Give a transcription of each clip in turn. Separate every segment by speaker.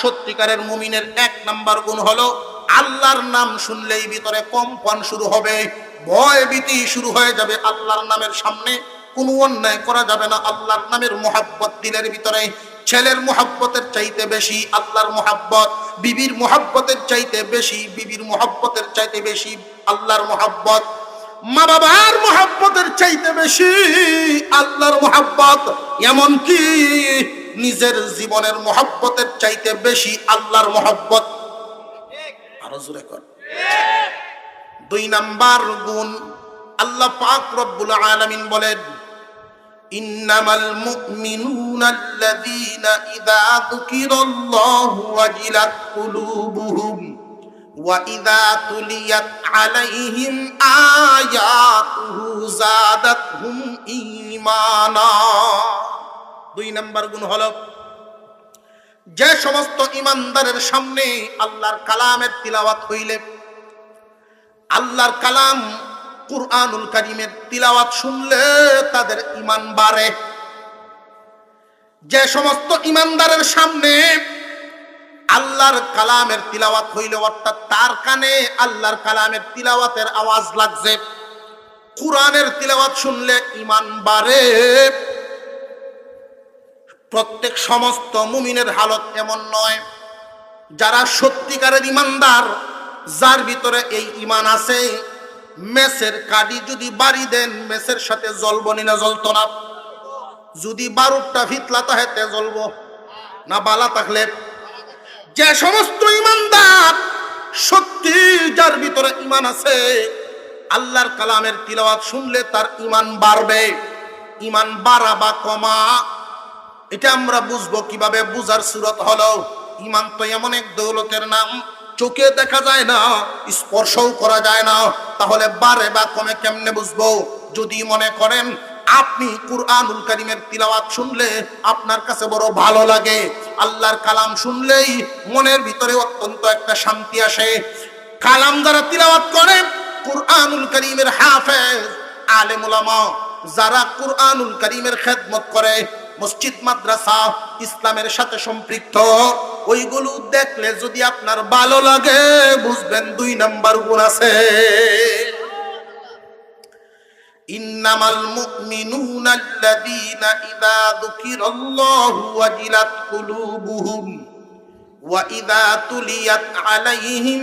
Speaker 1: সত্যিকারের মুমিনের এক নাম্বার গুণ হলো আল্লাহর নাম শুনলেই ভিতরে কম্পন শুরু হবে, ভয় ভীতি শুরু হয়ে যাবে। আল্লাহর নামের সামনে কোনো অন্যায় করা যাবে না। আল্লাহর নামের মোহাব্বত দিলের ভিতরে, ছেলের মোহাব্বতের চাইতে বেশি আল্লাহর মোহাব্বত, বিবির মোহাব্বতের চাইতে বেশি বিবির মোহাব্বতের চাইতে বেশি আল্লাহর মোহাব্বত, মা বাবার মোহাব্বতের চাইতে বেশি আল্লাহর মোহাব্বত, এমনকি নিজের জীবনের মোহাব্বতের চাইতে বেশি আল্লাহর মোহাব্বত। আরো জোরে কর। দুই নাম্বার গুণ, আল্লাহ পাক রব্বুল আলামিন বলেন, ইন্নামাল মুমিনুনা আল্লাযীনা ইযা যুকিরাল্লাহু ওয়াজিলাত কুলুবুহুম ওয়া ইযা তুলিয়াত আলাইহিম আয়াতুহু যাদাতহুম ঈমানা। দুই নাম্বার গুণ হলো, যে সমস্ত ঈমানদারের সামনে আল্লাহর কালামের তিলাওয়াত হইলে, আল্লাহর কালাম কুরআনুল কারীমের তিলাওয়াত শুনলে তাদের ঈমান বাড়ে। যে সমস্ত ঈমানদারের সামনে আল্লাহর কালামের তিলাওয়াত হইলে, অর্থাৎ তার কানে আল্লাহর কালামের তিলাওয়াতের আওয়াজ লাগছে, কুরআনের তিলাওয়াত শুনলে ঈমান বাড়ে। প্রত্যেক সমস্ত মুমিনের হালত এমন নয়। যারা সত্যিকারের ঈমানদার, যার ভিতরে এই ঈমান আছে, মেসের কাঠি যদি বাড়ি দেন মেসের সাথে জ্বলবনি না জ্বলতো না? যদি বারুদটা ফিতলা তাহেতে জ্বলবো না বালা থাকলে? যে সমস্ত ঈমানদার সত্যি যার ভিতরে ঈমান আছে, আল্লাহর কালামের তিলাওয়াত শুনলে তার ঈমান বাড়বে। ঈমান বাড়া বা কমা এটা আমরা বুঝবো কিভাবে? বুঝার সুরত হলো, ঈমান তো এমন এক দৌলতের নাম, চোখে দেখা যায় না, স্পর্শও করা যায় না, তাহলে বাড়ে বা কমে কেমনে বুঝবো? যদি মনে করেন আপনি কুরআনুল কারীমের তিলাওয়াত শুনলে আপনার কাছে বড় ভালো লাগে, আল্লাহর কালাম শুনলেই মনের ভিতরে অত্যন্ত একটা শান্তি আসে। কালাম যারা তিলাওয়াত করে, কুরআনুল কারীমের হাফেজ আলেম উলামা যারা কুরআনুল কারীমের খেদমত করে, মসজিদ মাদ্রাসা ইসলামের সাথে সম্পৃক্ত, ওইগুলো দেখলে যদি আপনার ভালো লাগে, বুঝবেন দুই নাম্বার গুণ আছে। ইন্নামাল মুমিনুনা আল্লাযীনা ইযা যুকিরাল্লাহু ওয়াজিলাত কুলুবুহুম ওয়া ইযা তুলিয়াত আলাইহিম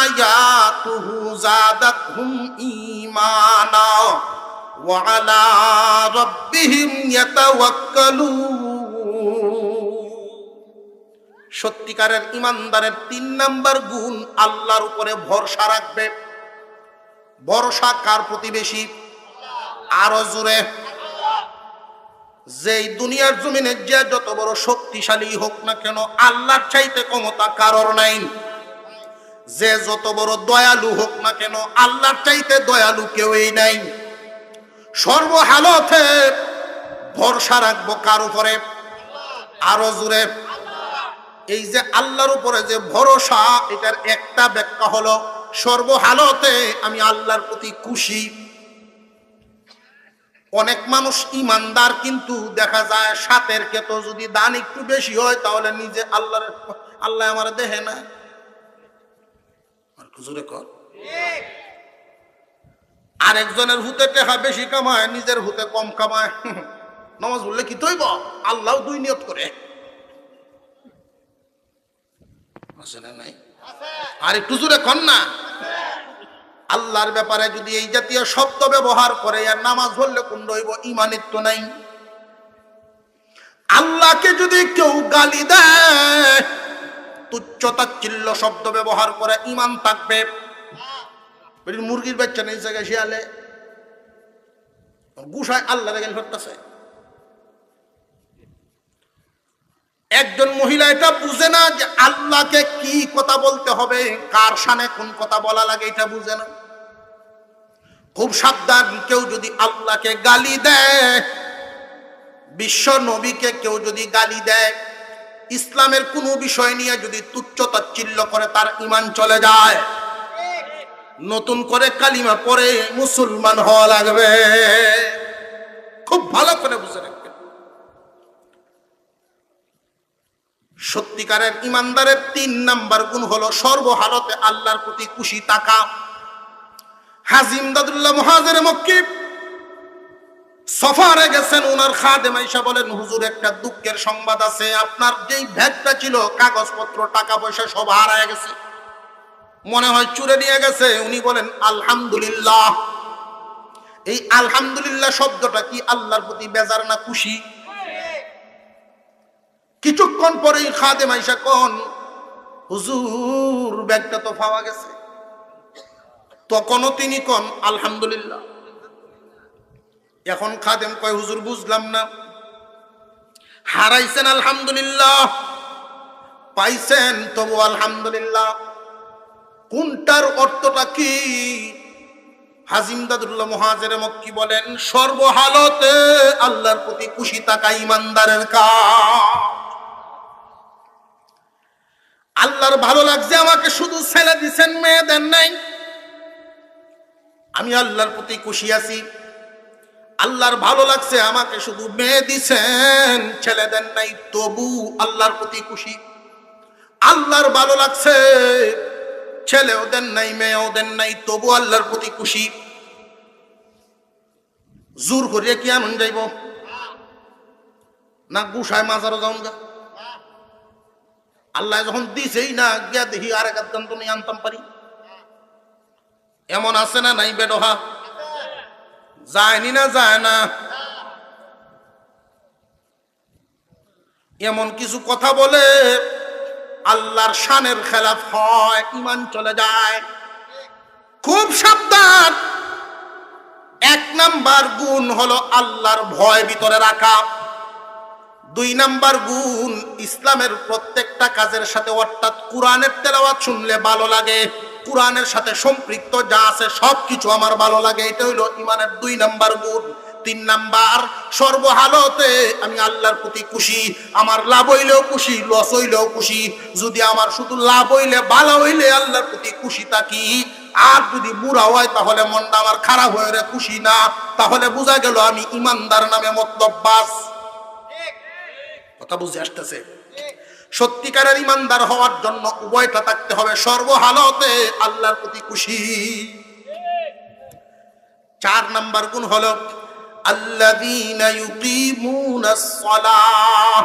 Speaker 1: আয়াতুহু যাদাতহুম ঈমানা ওয়া আলা রাব্বিহিম ইয়াতাওয়াক্কালুন। সত্যিকারের ঈমানদারের তিন নাম্বার গুণ, আল্লাহর উপরে ভরসা রাখবে। ভরসা কার প্রতি বেশি? আরো জোরে। যেই দুনিয়ার জমিনে যে যত বড় শক্তিশালী হোক না কেন, আল্লাহর চাইতে ক্ষমতা কারোর নাই। যে যত বড় দয়ালু হোক না কেন, আল্লাহর চাইতে দয়ালু কেউই নাই। সর্বহালতে ভরসা রাখবো কার উপরে? আরো জোরে। এই যে আল্লাহর উপরে যে ভরসা, এটার একটা ব্যাখ্যা হলো সর্বহালতে আমি আল্লাহর প্রতি খুশি। অনেক মানুষ ঈমানদার, কিন্তু দেখা যায় সাতের ক্ষেত যদি দান একটু বেশি হয়, তাহলে নিজে আল্লাহ আমার দেহে না। জোরে কর। আরেকজনের হুতে টেকা বেশি কামায়, নিজের হুতে কম কামায়। নামাজ বললে কি তৈব? আল্লাহ দুই নিয়ত করে। নাই? আর একটু জোরে কর না। আল্লাহর ব্যাপারে যদি এই জাতীয় শব্দ ব্যবহার করে, আর নামাজ পড়লে কোন রইব? ঈমানের তো নাই। আল্লাহকে যদি কেউ গালি দেয়, তুচ্ছ তাচ্ছিল্য শব্দ ব্যবহার করে, ঈমান থাকবে? মুরগির বাচ্চা নেই জায়গায় শিয়ালে গুসায় আল্লাহ গালি করতেছে। একজন মহিলা এটা বুঝে না যে আল্লাহকে কি কথা বলতে হবে, কার শানে কোন কথা বলা লাগে, এটা বুঝে না। খুব সাবধান, কেউ যদি আল্লাহকে গালি দেয়, বিশ্ব নবীকে কেউ যদি গালি দেয়, ইসলামের কোনো বিষয় নিয়ে যদি তুচ্ছ তাচ্ছিল্য করে, তার ঈমান চলে যায়। নতুন করে কালিমা পড়ে মুসলমান হওয়া লাগবে। খুব ভালো করে বুঝে রাখবেন। সত্যিকারের ইমানদারের 3 নাম্বার গুণ হলো সর্বহালতে আল্লাহর প্রতি খুশি থাকা। হাজী ইমদাদুল্লাহ মুহাজির মক্কি সফরে গেছেন, ওনার খাদেম আয়েশা বলেন, হুজুর একটা দুঃখের সংবাদ আছে, আপনার যেই ব্যাগটা ছিল কাগজপত্র টাকা পয়সা সব হারায় গেছে, মনে হয় চুরে নিয়ে গেছে। উনি বলেন আলহামদুলিল্লাহ। এই আলহামদুলিল্লাহ শব্দটা কি আল্লাহর প্রতি বেজার না খুশি? কিছুক্ষণ পরেই খাদেম আয়েশা কোন, হুজুর ব্যাগটা তো পাওয়া গেছে। তখনও তিনি কোন আলহামদুলিল্লাহ। এখন খাদেম কয়, হুজুর বুঝলাম না, হারাইছেন আলহামদুলিল্লাহ, পাইছেন তবু আলহামদুলিল্লাহ, কোনটার অর্থটা কি? হাজী ইমদাদুল্লাহ মুহাজির মক্কি বলেন, সর্বহালতে আল্লাহর প্রতি খুশি থাকা ইমানদারের কাজ। আল্লাহর ভালো লাগছে আমাকে শুধু ছেলে দিছেন, মেয়ে দেন নাই, আমি আল্লাহর প্রতি খুশি আছি। আল্লাহর ভালো লাগছে আমাকে শুধু মেয়ে দিছেন, ছেলে দেন নাই, তবু আল্লাহর প্রতি খুশি। আল্লাহর ভালো লাগছে ছেলেও দেন নাই, মেয়েও দেন নাই, তবু আল্লাহর প্রতি খুশি। জোর করিয়া কি আনন্দ যাইব না? গুসায় মাজারও যাও না। আল্লাহ যখন দিছেই না, গিয়া দেখি আর এক আধ নিয়ে আনতাম পারি, এমন আছে না নাই? বেডোহা যায়নি না, যায় না। এমন কিছু কথা বলে আল্লাহর শানের খেলাফ হয়, ঈমান চলে যায়। খুব সাবধান। 1 নাম্বার গুণ হলো আল্লাহর ভয় ভিতরে রাখা। 2 নাম্বার গুণ, ইসলামের প্রত্যেকটা কাজের সাথে, অর্থাৎ কোরআনের তেলাওয়াত শুনলে ভালো লাগে, কোরআনের সাথে সম্পৃক্ত যা আছে সবকিছু আমার ভালো লাগে। এটা হইল ঈমানের 2 নাম্বার গুণ। 3 নাম্বার, সর্বহালতে আমি আল্লাহর প্রতি খুশি। আমার লাভ হইলেও খুশি, লস হইলেও খুশি। যদি আমার শুধু লাভ হইলে, ভালো হইলে আল্লাহর প্রতি খুশি থাকি, আর যদি বুড়া হয় তাহলে মনটা আমার খারাপ হয়ে রে খুশি না, তাহলে বোঝা গেল আমি ইমানদার নামে মতলববাজ। কথা বুঝে আসতেছে? সত্যিকারের ইমানদার হওয়ার জন্য উভয়টা থাকতে হবে, সর্বহালতে আল্লাহর প্রতি খুশি। 4 নাম্বার গুণ হলো আল্লাযীনা ইউকিমুনাস সালাহ।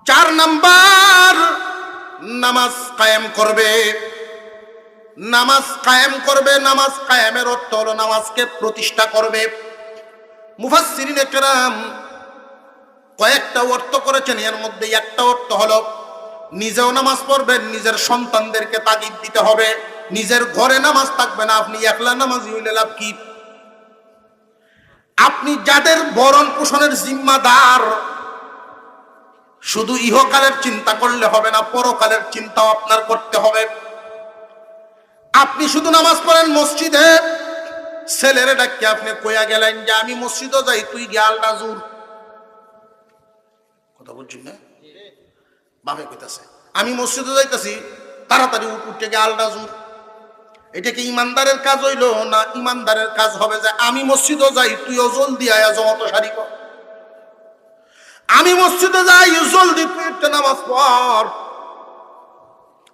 Speaker 1: 4 নাম্বার, নামাজ কায়েম করবে। নামাজ কায়েম করবে। নামাজ কায়েমের অর্থ হলো নামাজকে প্রতিষ্ঠা করবে। মুফাসসিরিনে কেরাম কয়েকটা অর্থ করেছেন, এর মধ্যে একটা অর্থ হলো নিজেও নামাজ পড়বেন, নিজের সন্তানদেরকে তাগিদ দিতে হবে। নিজের ঘরে নামাজ থাকবে না, আপনি একলা নামাজি হইলে লাভ কি? আপনি যাদের ভরণ পোষণের জিম্মাদার, শুধু ইহকালের চিন্তা করলে হবে না, পরকালের চিন্তাও আপনার করতে হবে। আপনি শুধু নামাজ পড়েন মসজিদে, ছেলেরে ডাকে আপনি কইয়া গেলেন যে আমি মসজিদে যাই, তুই গিয়াল রাজুর। কথা বলছি না? বাপে কইতাছে আমি মসজিদে যাইতাছি, তাড়াতাড়ি উঠতে গিয়ে আলটা জুর। এটা কি ইমানদারের কাজ হইল না? ইমানদারের কাজ হবে যে আমি মসজিদে যাই, তুইও জলদি আয়া জমাতো শাড়ি কর। আমি মসজিদে যাই, জলদি তুই একটা নামাজ পড়।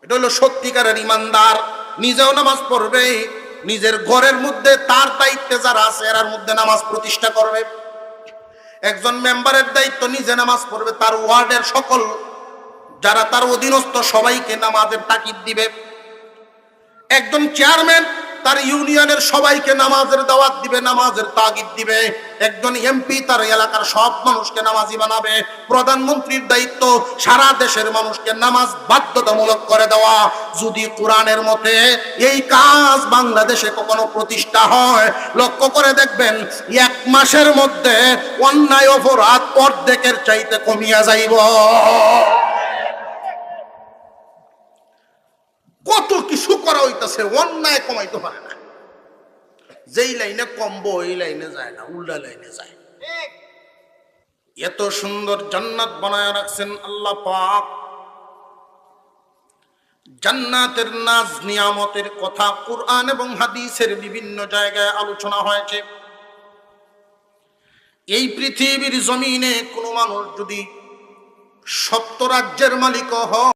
Speaker 1: এটা হলো সত্যিকারের ইমানদার। নিজেও নামাজ পড়বে, নিজের ঘরের মধ্যে তার দায়িত্বে যারা আছে এর মধ্যে নামাজ প্রতিষ্ঠা করবে। একজন মেম্বারের দায়িত্ব নিজে নামাজ পড়বে, তার ওয়ার্ডের সকল যারা তার অধীনস্থ সবাইকে নামাজের তাকিদ দিবে। একজন চেয়ারম্যান তার ইউনিয়নের সবাইকে নামাজের দাওয়াত দিবে, নামাজের তাগিদ দিবে। একজন এমপি তার এলাকার সব মানুষকে নামাজি বানাবে। প্রধানমন্ত্রীর দায়িত্ব সারা দেশের মানুষকে নামাজ বাধ্যতামূলক করে দেওয়া। যদি কোরআনের মতে এই কাজ বাংলাদেশে কখনো প্রতিষ্ঠা হয়, লক্ষ্য করে দেখবেন 1 মাসের মধ্যে অন্যায় অপরাধ অর্ধেকের চাইতে কমিয়া যাইব। কত কিছু করা হইতাছে, অন্যায় কমাইতে পারে না। যেই লাইনে কমবো ওই লাইনে যায় না, উল্টা লাইনে যায়। এত সুন্দর জান্নাত বানায় রাখছেন আল্লাহ পাক। জান্নাতের নাজ নিয়ামতের কথা কুরআন এবং হাদিসের বিভিন্ন জায়গায় আলোচনা হয়েছে। এই পৃথিবীর জমিনে কোনো মানুষ যদি সপ্ত রাজ্যের মালিক হও।